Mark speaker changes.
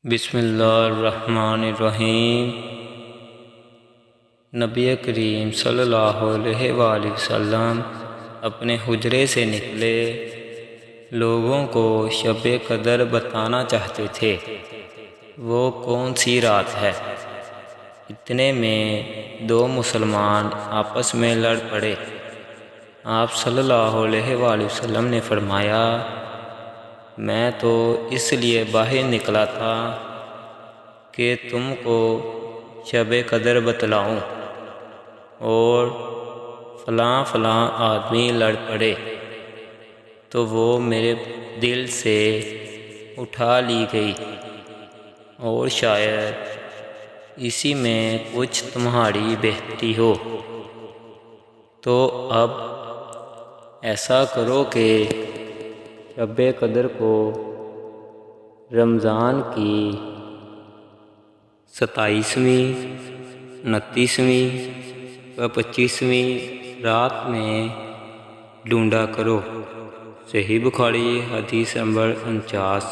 Speaker 1: बिस्मिल्लाहिर्रहमानिर्रहीम। नबी करीम सल्लल्लाहु अलैहि वसल्लम अपने हुजरे से निकले, लोगों को शब कदर बताना चाहते थे वो कौन सी रात है। इतने में दो मुसलमान आपस में लड़ पड़े। आप सल्लल्लाहु अलैहि वसल्लम ने फरमाया, मैं तो इसलिए बाहर निकला था कि तुमको शब कदर बतलाऊं, और फ़लाँ फ़लाँ आदमी लड़ पड़े तो वो मेरे दिल से उठा ली गई, और शायद इसी में कुछ तुम्हारी बेहतरी हो। तो अब ऐसा करो कि शब कदर को रमज़ान की 27वीं, 29वीं व 25वीं रात में ढूंढा करो। सही बुखारी हदीस नंबर 49।